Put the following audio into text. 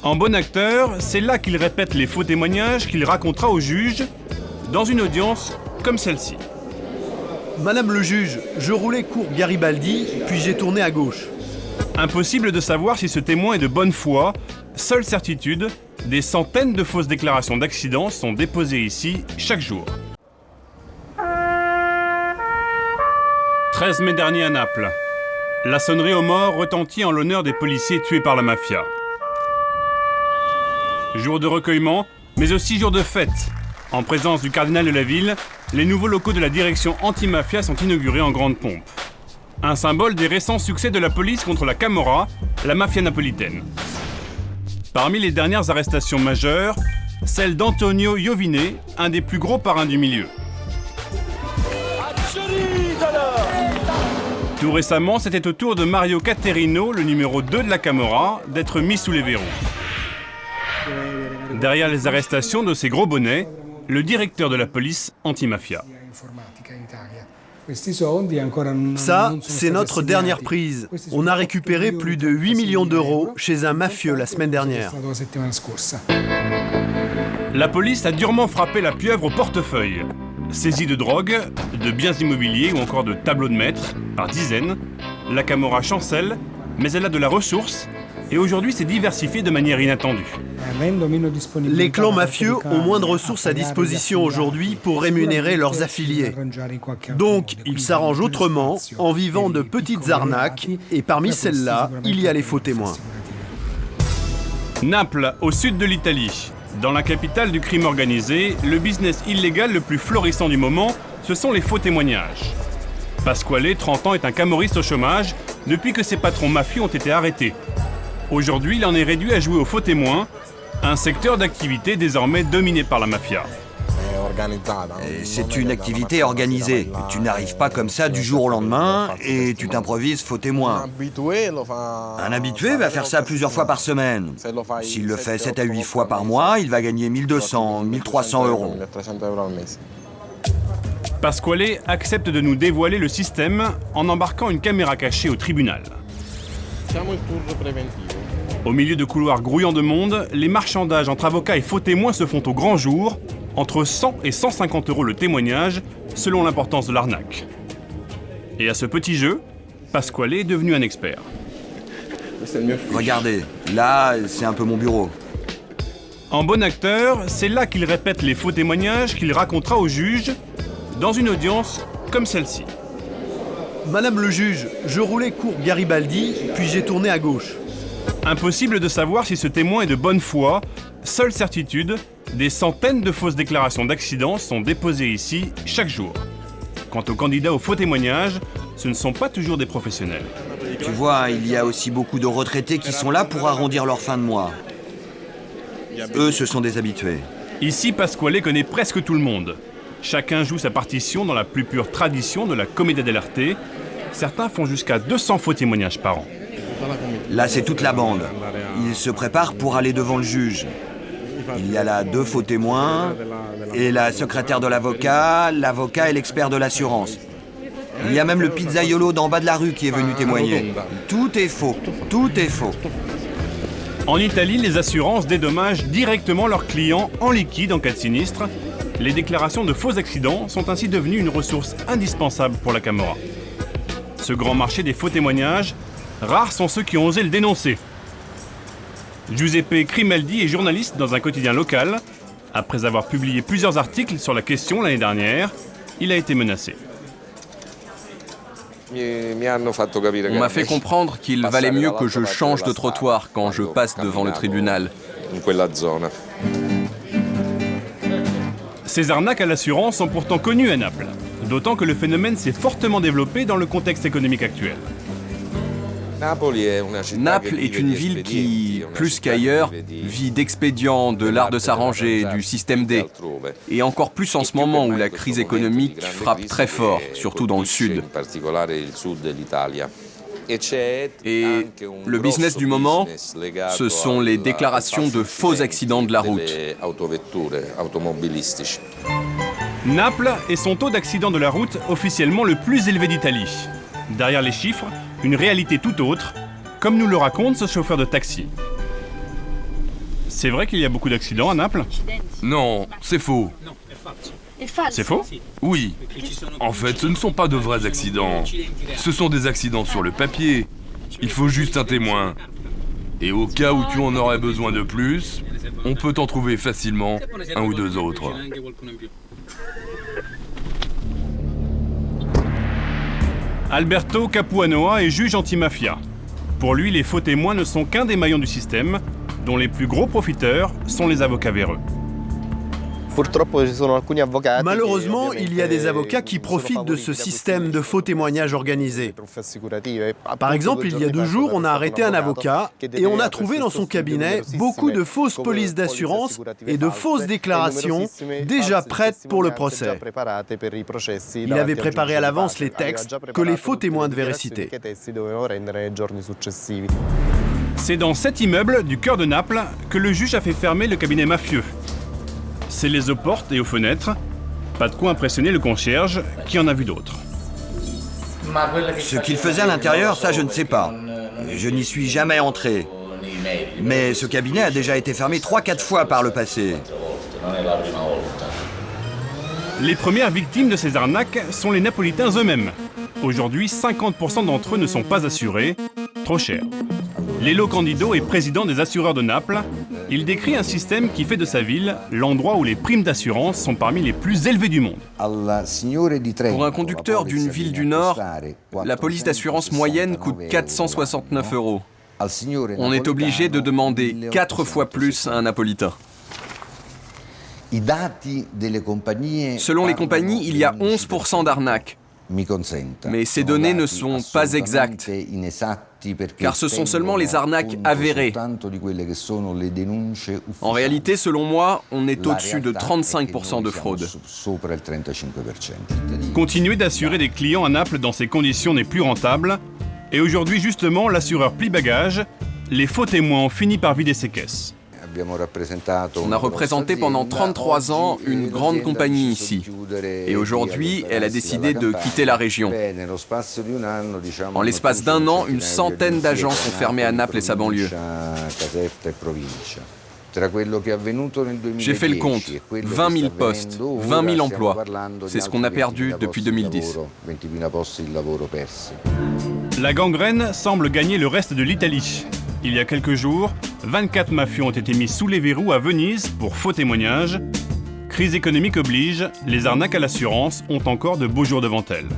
En bon acteur, c'est là qu'il répète les faux témoignages qu'il racontera au juge dans une audience comme celle-ci. Madame le juge, je roulais cours Garibaldi, puis j'ai tourné à gauche. Impossible de savoir si ce témoin est de bonne foi. Seule certitude, des centaines de fausses déclarations d'accidents sont déposées ici chaque jour. 13 mai dernier à Naples. La sonnerie aux morts retentit en l'honneur des policiers tués par la mafia. Jour de recueillement, mais aussi jour de fête. En présence du cardinal de la ville, les nouveaux locaux de la direction anti-mafia sont inaugurés en grande pompe. Un symbole des récents succès de la police contre la Camorra, la mafia napolitaine. Parmi les dernières arrestations majeures, celle d'Antonio Iovine, un des plus gros parrains du milieu. Tout récemment, c'était au tour de Mario Caterino, le numéro 2 de la Camorra, d'être mis sous les verrous. Derrière les arrestations de ces gros bonnets, le directeur de la police anti-mafia. Ça, c'est notre dernière prise. On a récupéré plus de 8 millions d'euros chez un mafieux la semaine dernière. La police a durement frappé la pieuvre au portefeuille. Saisie de drogue, de biens immobiliers ou encore de tableaux de maître, par dizaines, la Camorra chancelle, mais elle a de la ressource et aujourd'hui s'est diversifiée de manière inattendue. Les clans mafieux ont moins de ressources à disposition aujourd'hui pour rémunérer leurs affiliés. Donc, ils s'arrangent autrement, en vivant de petites arnaques, et parmi celles-là, il y a les faux témoins. Naples, au sud de l'Italie. Dans la capitale du crime organisé, le business illégal le plus florissant du moment, ce sont les faux témoignages. Pasquale, 30 ans, est un camorriste au chômage depuis que ses patrons mafieux ont été arrêtés. Aujourd'hui, il en est réduit à jouer aux faux témoins, un secteur d'activité désormais dominé par la mafia. C'est une activité organisée. Tu n'arrives pas comme ça du jour au lendemain et tu t'improvises faux témoin. Un habitué va faire ça plusieurs fois par semaine. S'il le fait 7 à 8 fois par mois, il va gagner 1200, 1300 euros. Pasquale accepte de nous dévoiler le système en embarquant une caméra cachée au tribunal. Au milieu de couloirs grouillants de monde, les marchandages entre avocats et faux témoins se font au grand jour, entre 100 et 150 euros le témoignage, selon l'importance de l'arnaque. Et à ce petit jeu, Pasquale est devenu un expert. Regardez, là, c'est un peu mon bureau. En bon acteur, c'est là qu'il répète les faux témoignages qu'il racontera au juge dans une audience comme celle-ci. Madame le juge, je roulais cours Garibaldi, puis j'ai tourné à gauche. Impossible de savoir si ce témoin est de bonne foi. Seule certitude, des centaines de fausses déclarations d'accidents sont déposées ici chaque jour. Quant aux candidats aux faux témoignages, ce ne sont pas toujours des professionnels. Tu vois, il y a aussi beaucoup de retraités qui sont là pour arrondir leur fin de mois. Eux, ce sont des habitués. Ici, Pasquale connaît presque tout le monde. Chacun joue sa partition dans la plus pure tradition de la commedia dell'arte. Certains font jusqu'à 200 faux témoignages par an. Là, c'est toute la bande. Ils se préparent pour aller devant le juge. Il y a là 2 faux témoins, et la secrétaire de l'avocat et l'expert de l'assurance. Il y a même le pizzaiolo d'en bas de la rue qui est venu témoigner. Tout est faux, tout est faux. En Italie, les assurances dédommagent directement leurs clients en liquide en cas de sinistre. Les déclarations de faux accidents sont ainsi devenues une ressource indispensable pour la Camorra. Ce grand marché des faux témoignages, rares sont ceux qui ont osé le dénoncer. Giuseppe Crimaldi est journaliste dans un quotidien local. Après avoir publié plusieurs articles sur la question l'année dernière, il a été menacé. On m'a fait comprendre qu'il valait mieux que je change de trottoir quand je passe devant le tribunal. Ces arnaques à l'assurance sont pourtant connues à Naples, d'autant que le phénomène s'est fortement développé dans le contexte économique actuel. Naples est une ville qui, plus qu'ailleurs, vit d'expédients, de l'art de s'arranger, du système D. Et encore plus en ce moment où la crise économique frappe très fort, surtout dans le sud. Et le business du moment, ce sont les déclarations de faux accidents de la route. Naples est son taux d'accident de la route officiellement le plus élevé d'Italie. Derrière les chiffres, une réalité tout autre, comme nous le raconte ce chauffeur de taxi. C'est vrai qu'il y a beaucoup d'accidents à Naples? Non, c'est faux. C'est faux? Oui. En fait, ce ne sont pas de vrais accidents. Ce sont des accidents sur le papier. Il faut juste un témoin. Et au cas où tu en aurais besoin de plus, on peut en trouver facilement un ou deux autres. Alberto Capuanoa est juge antimafia. Pour lui, les faux témoins ne sont qu'un des maillons du système, dont les plus gros profiteurs sont les avocats véreux. Malheureusement, il y a des avocats qui profitent de ce système de faux témoignages organisés. Par exemple, il y a 2 jours, on a arrêté un avocat et on a trouvé dans son cabinet beaucoup de fausses polices d'assurance et de fausses déclarations déjà prêtes pour le procès. Il avait préparé à l'avance les textes que les faux témoins devaient réciter. C'est dans cet immeuble du cœur de Naples que le juge a fait fermer le cabinet mafieux. Scellés aux portes et aux fenêtres, pas de quoi impressionner le concierge qui en a vu d'autres. Ce qu'il faisait à l'intérieur, ça je ne sais pas. Je n'y suis jamais entré. Mais ce cabinet a déjà été fermé 3-4 fois par le passé. Les premières victimes de ces arnaques sont les Napolitains eux-mêmes. Aujourd'hui, 50% d'entre eux ne sont pas assurés, trop cher. Lello Candido est président des assureurs de Naples. Il décrit un système qui fait de sa ville l'endroit où les primes d'assurance sont parmi les plus élevées du monde. Pour un conducteur d'une ville du Nord, la police d'assurance moyenne coûte 469 €. On est obligé de demander 4 fois plus à un Napolitain. Selon les compagnies, il y a 11% d'arnaques. Mais ces données ne sont pas exactes, car ce sont seulement les arnaques avérées. En réalité, selon moi, on est au-dessus de 35% de fraude. Continuer d'assurer des clients à Naples dans ces conditions n'est plus rentable. Et aujourd'hui, justement, l'assureur plie bagage. Les faux témoins ont fini par vider ses caisses. On a représenté pendant 33 ans une grande compagnie ici. Et aujourd'hui, elle a décidé de quitter la région. En l'espace d'1 an, une centaine d'agences sont fermées à Naples et sa banlieue. J'ai fait le compte. 20 000 postes, 20 000 emplois. C'est ce qu'on a perdu depuis 2010. La gangrène semble gagner le reste de l'Italie. Il y a quelques jours, 24 mafieux ont été mis sous les verrous à Venise pour faux témoignages. Crise économique oblige, les arnaques à l'assurance ont encore de beaux jours devant elles.